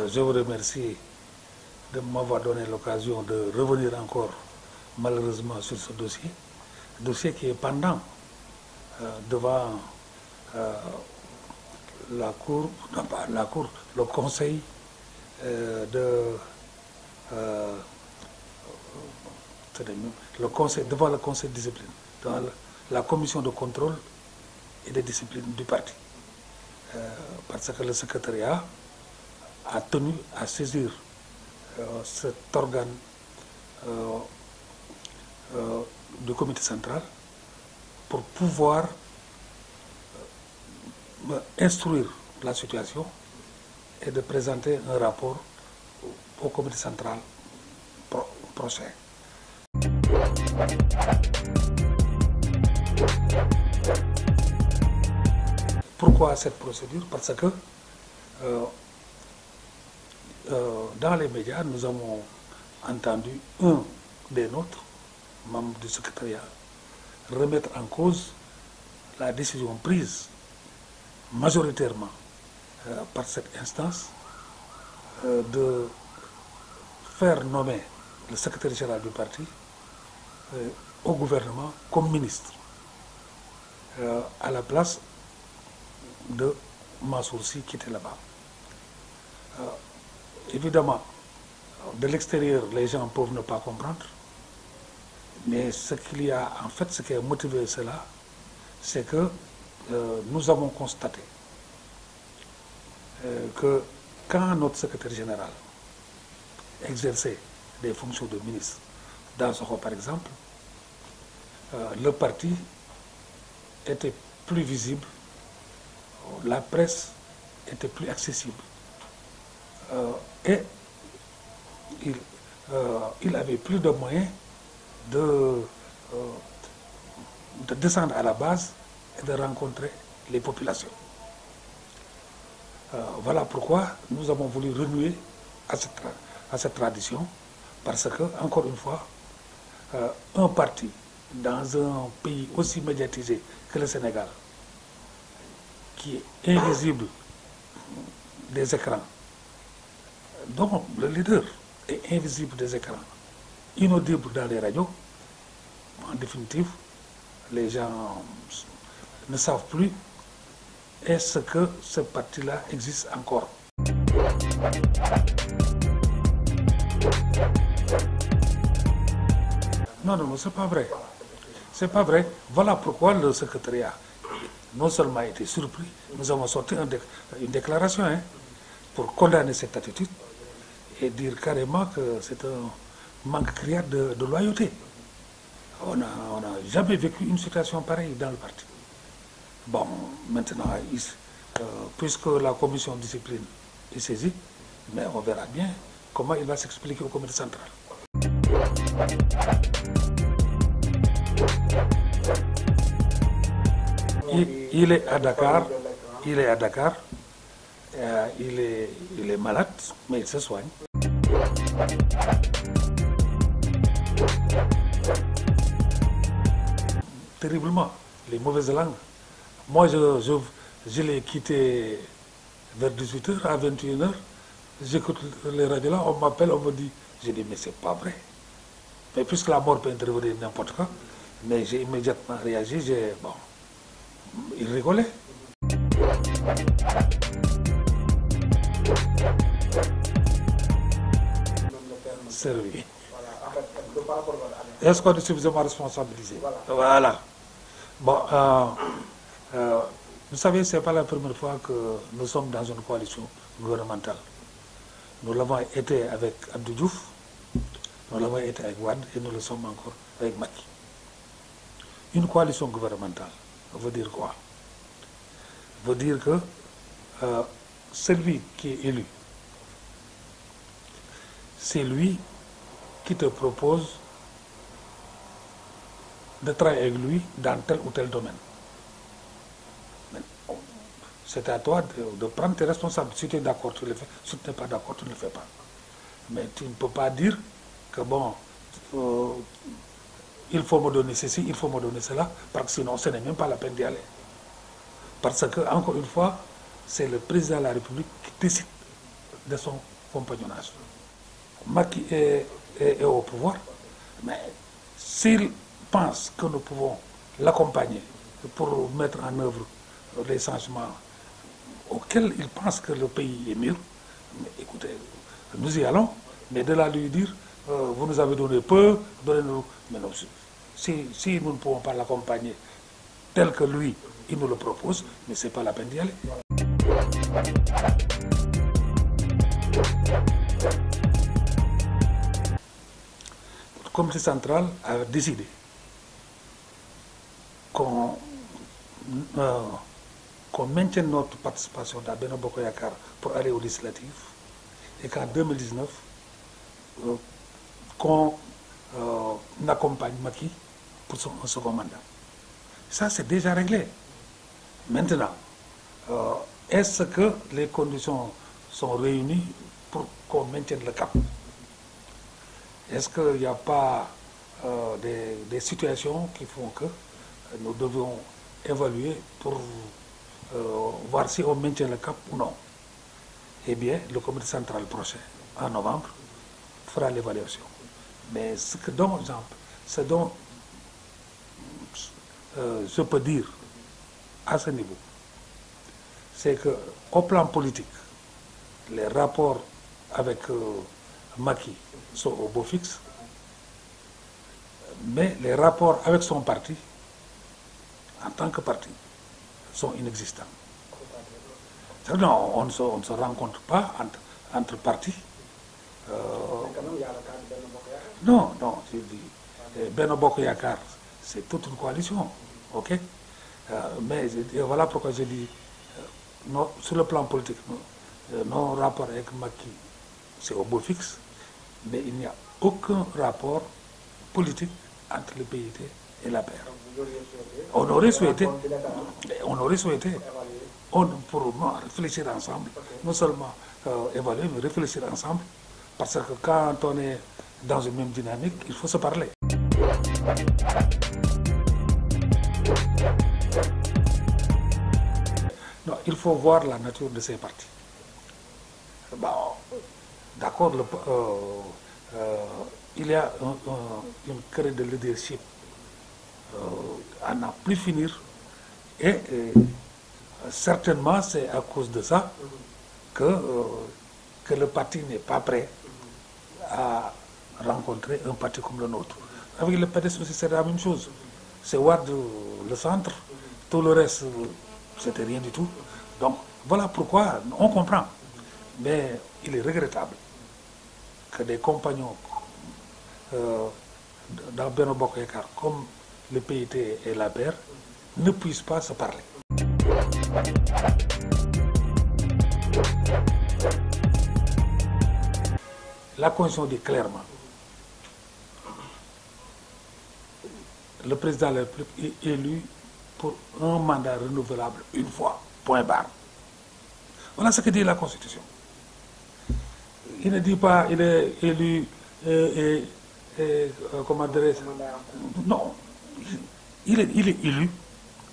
Je vous remercie de m'avoir donné l'occasion de revenir encore malheureusement sur ce dossier qui est pendant devant la Cour, non pas la Cour, le Conseil devant le Conseil de discipline, devant la Commission de contrôle et de discipline du parti. Parce que le secrétariat a tenu à saisir cet organe du comité central pour pouvoir instruire la situation et de présenter un rapport au comité central prochain. Pourquoi cette procédure? Parce que dans les médias, nous avons entendu un des nôtres, membre du secrétariat, remettre en cause la décision prise majoritairement par cette instance de faire nommer le secrétaire général du parti au gouvernement comme ministre à la place de Mansour Sy qui était là-bas. Évidemment, de l'extérieur, les gens peuvent ne pas comprendre, mais ce qu'il y a en fait, ce qui a motivé cela, c'est que nous avons constaté que quand notre secrétaire général exerçait des fonctions de ministre, dans Sokho par exemple, le parti était plus visible, la presse était plus accessible et il avait plus de moyens de descendre à la base et de rencontrer les populations. Voilà pourquoi nous avons voulu renouer à cette tradition, parce que, encore une fois, un parti dans un pays aussi médiatisé que le Sénégal, qui est invisible des écrans, dont le leader est invisible des écrans, inaudible dans les radios, en définitive, les gens ne savent plus est-ce que ce parti-là existe encore. Non, c'est pas vrai. C'est pas vrai. Voilà pourquoi le secrétariat non seulement a été surpris, nous avons sorti une déclaration pour condamner cette attitude et dire carrément que c'est un manque criard de loyauté. On n'a jamais vécu une situation pareille dans le parti. Bon, maintenant, puisque la commission de discipline est saisie, mais on verra bien comment il va s'expliquer au comité central. Il est à Dakar, il est malade, mais il se soigne. Terriblement, les mauvaises langues. Moi, je l'ai quitté vers 18h, à 21h. J'écoute les radios là, on m'appelle, on me dit, j'ai dit, mais c'est pas vrai. Mais puisque la mort peut intervenir n'importe quand, mais j'ai immédiatement réagi, bon, il rigolait. Servi. Est-ce qu'on est suffisamment responsabilisé? Voilà. Bon, vous savez, ce n'est pas la première fois que nous sommes dans une coalition gouvernementale. Nous l'avons été avec Abdou Diouf, nous l'avons été avec Wade et nous le sommes encore avec Macky. Une coalition gouvernementale veut dire quoi? Veut dire que celui qui est élu, c'est lui qui te propose de travailler avec lui dans tel ou tel domaine. C'est à toi de prendre tes responsabilités. Si tu es d'accord, tu le fais. Si tu n'es pas d'accord, tu ne le fais pas. Mais tu ne peux pas dire que bon, il faut me donner ceci, il faut me donner cela, parce que sinon ce n'est même pas la peine d'y aller. Parce que, encore une fois, c'est le président de la République qui décide de son compagnonnage. Macky est au pouvoir, mais s'il pense que nous pouvons l'accompagner pour mettre en œuvre les changements auxquels il pense que le pays est mûr, mais écoutez, nous y allons, mais de là lui dire, vous nous avez donné peu, donnez-nous. Mais non, si nous ne pouvons pas l'accompagner tel que lui, il nous le propose, mais ce n'est pas la peine d'y aller. Le comité central a décidé qu'on maintienne notre participation dans Benno Bokk Yakaar pour aller aux législatives et qu'en 2019, qu'on accompagne Macky pour son second mandat. Ça, c'est déjà réglé. Maintenant, est-ce que les conditions sont réunies pour qu'on maintienne le cap? Est-ce qu'il n'y a pas des situations qui font que nous devons évaluer pour voir si on maintient le cap ou non? Eh bien, le comité central prochain, en novembre, fera l'évaluation. Mais ce dont je peux dire à ce niveau, c'est qu'au plan politique, les rapports avec Macky sont au beau fixe, mais les rapports avec son parti, en tant que parti, sont inexistants. Non, on ne se rencontre pas entre partis. Non, je dis, Benno Bokk Yakaar, c'est toute une coalition, ok? Mais voilà pourquoi je dis, sur le plan politique, nos rapports avec Macky, c'est au beau fixe, mais il n'y a aucun rapport politique entre le PIT et l'APR. On aurait souhaité, pour réfléchir ensemble, non seulement évaluer, mais réfléchir ensemble, parce que quand on est dans une même dynamique, il faut se parler. Non, il faut voir la nature de ces partis. Bon, d'accord, il y a une querelle de leadership à n'en plus finir, et certainement c'est à cause de ça que le parti n'est pas prêt à rencontrer un parti comme le nôtre. Avec le PDS aussi, c'est la même chose. C'est Wade le centre, tout le reste, c'était rien du tout. Donc, voilà pourquoi on comprend. Mais il est regrettable que des compagnons dans Benno Bokk Yakaar, comme le PIT et l'APR, ne puissent pas se parler. La Constitution dit clairement, le président de la République est élu pour un mandat renouvelable une fois, point barre. Voilà ce que dit la Constitution. Il ne dit pas il est élu comment dirais-je? Non, il est élu,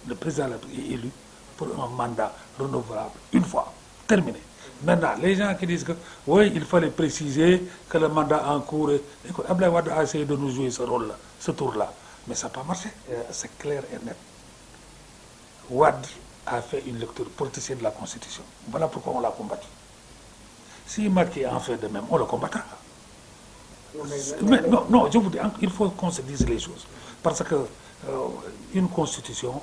le président de la République est élu pour un mandat renouvelable une fois, terminé. Maintenant, les gens qui disent que oui, il fallait préciser que le mandat en cours est... Écoute, Abdoulaye Wade a essayé de nous jouer ce rôle-là, ce tour-là, mais ça n'a pas marché. C'est clair et net. Wade a fait une lecture politicienne de la Constitution. Voilà pourquoi on l'a combattu. Si Macky en fait de même, on le combattra. Mais non, je vous dis, il faut qu'on se dise les choses. Parce que une Constitution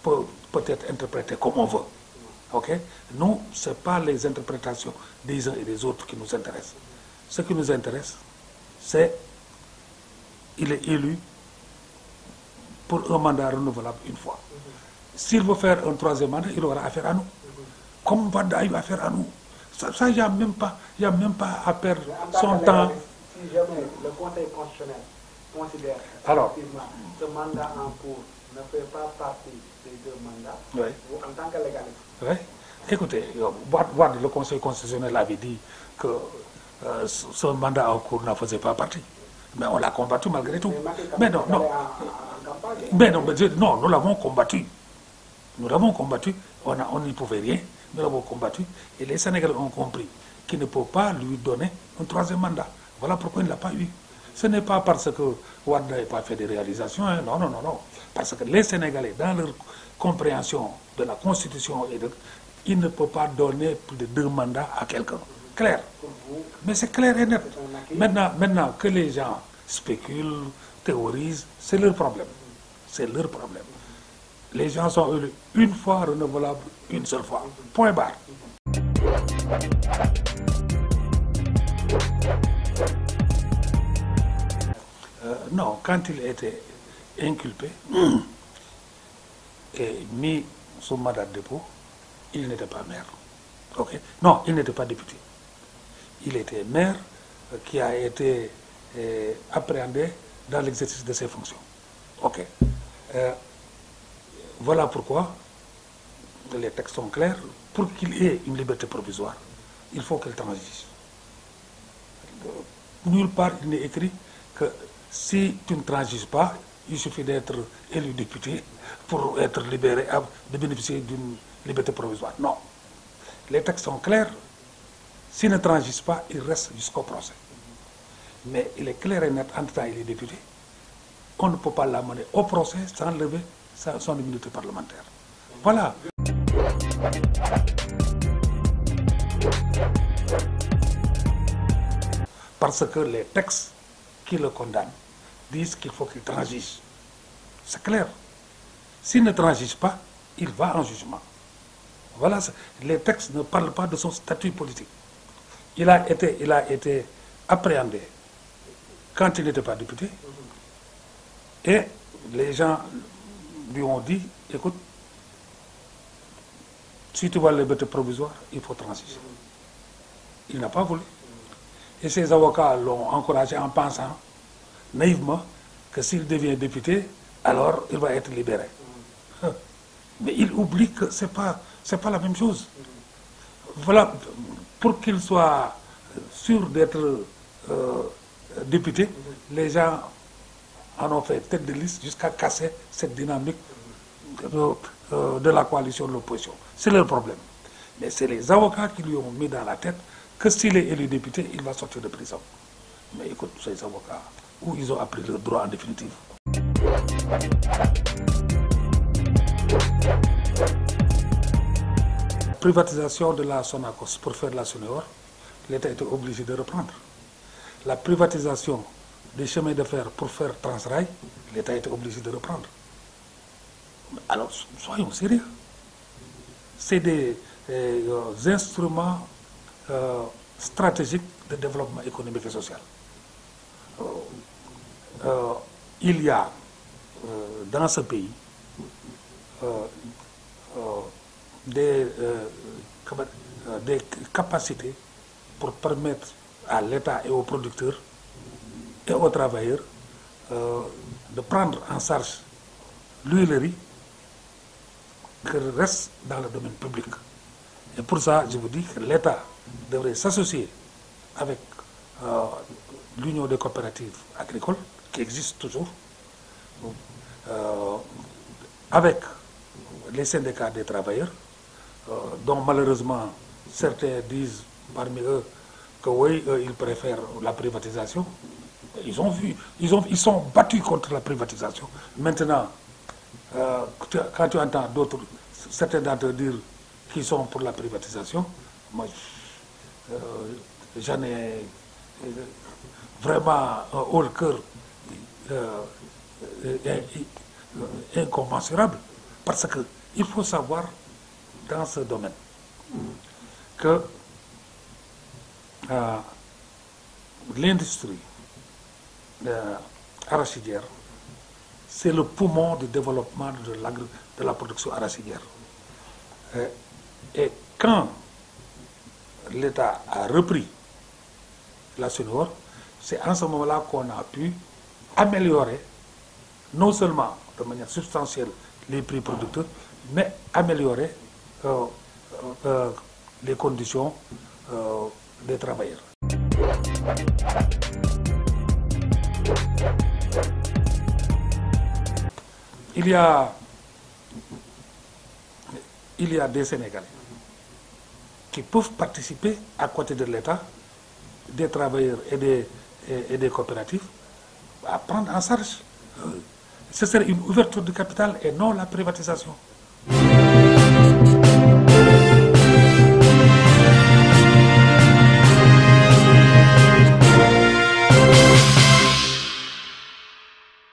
peut être interprétée comme on veut. Okay? Nous, ce n'est pas les interprétations des uns et des autres qui nous intéressent. Ce qui nous intéresse, c'est qu'il est élu pour un mandat renouvelable une fois. S'il veut faire un troisième mandat, il aura affaire à nous. Comme Wade a eu affaire à nous. Ça, il n'y a même pas à perdre son temps. Si jamais le Conseil constitutionnel considère ce mandat en cours ne fait pas partie des deux mandats, oui. Vous, en tant que légaliste. Oui. Écoutez, Wade, le Conseil constitutionnel avait dit que ce mandat en cours n'en faisait pas partie. Mais on l'a combattu malgré tout. Mais non, nous l'avons combattu. On n'y pouvait rien. nous l'avons combattu et les Sénégalais ont compris qu'il ne peut pas lui donner un troisième mandat. Voilà pourquoi il ne l'a pas eu. Ce n'est pas parce que Wade n'avait pas fait de réalisations, hein. Non, non, non, non. Parce que les Sénégalais, dans leur compréhension de la Constitution, ils ne peuvent pas donner plus de 2 mandats à quelqu'un. Clair. Mais c'est clair et net. Maintenant que les gens spéculent, théorisent, c'est leur problème. C'est leur problème. Les gens sont élus une fois, renouvelables une seule fois. Point barre. Non, quand il était inculpé et mis sous mandat de dépôt, il n'était pas maire. Okay? Non, il n'était pas député. Il était maire qui a été appréhendé dans l'exercice de ses fonctions. Ok. Voilà pourquoi les textes sont clairs. Pour qu'il ait une liberté provisoire, il faut qu'il transige. Nulle part il n'est écrit que si tu ne transiges pas, il suffit d'être élu député pour être libéré, de bénéficier d'une liberté provisoire. Non. Les textes sont clairs. S'il ne transige pas, il reste jusqu'au procès. Mais il est clair et net, en temps il est député. On ne peut pas l'amener au procès sans lever son immunité parlementaire. Voilà. Parce que les textes qui le condamnent disent qu'il faut qu'il transige. C'est clair. S'il ne transige pas, il va en jugement. Voilà. Les textes ne parlent pas de son statut politique. Il a été appréhendé quand il n'était pas député. Et les gens lui ont dit, écoute, si tu vois la liberté provisoire, il faut transiger. Il n'a pas voulu. Et ses avocats l'ont encouragé en pensant naïvement que s'il devient député, alors il va être libéré. Mais il oublie que ce n'est pas la même chose. Voilà, pour qu'il soit sûr d'être député, les gens en ont fait tête de liste jusqu'à casser cette dynamique de la coalition de l'opposition. C'est leur problème. Mais c'est les avocats qui lui ont mis dans la tête que s'il est élu député, il va sortir de prison. Mais écoute, ces avocats, où ils ont appris le droit en définitive. La privatisation de la Sonacos pour faire la Suneor, l'État était obligé de reprendre. La privatisation des chemins de fer pour faire Transrail, l'État était obligé de reprendre. Alors, soyons sérieux. C'est des instruments stratégiques de développement économique et social. Il y a dans ce pays des capacités pour permettre à l'État et aux producteurs et aux travailleurs de prendre en charge l'huilerie qui reste dans le domaine public. Et pour ça, je vous dis que l'État devrait s'associer avec l'Union des coopératives agricoles, qui existe toujours, avec les syndicats des travailleurs, dont malheureusement certains disent parmi eux que oui, ils préfèrent la privatisation. Ils sont battus contre la privatisation. Maintenant, quand tu entends certains d'entre eux dire qu'ils sont pour la privatisation, moi, j'en ai vraiment un haut cœur incommensurable. Parce qu'il faut savoir dans ce domaine que l'industrie arachidière, c'est le poumon du développement de la production arachidière. Et quand l'État a repris la Suneor, c'est en ce moment-là qu'on a pu améliorer, non seulement de manière substantielle, les prix producteurs, mais améliorer les conditions des travailleurs. Il y a des Sénégalais qui peuvent participer à côté de l'État, des travailleurs et des coopératives, à prendre en charge. Ce serait une ouverture du capital et non la privatisation.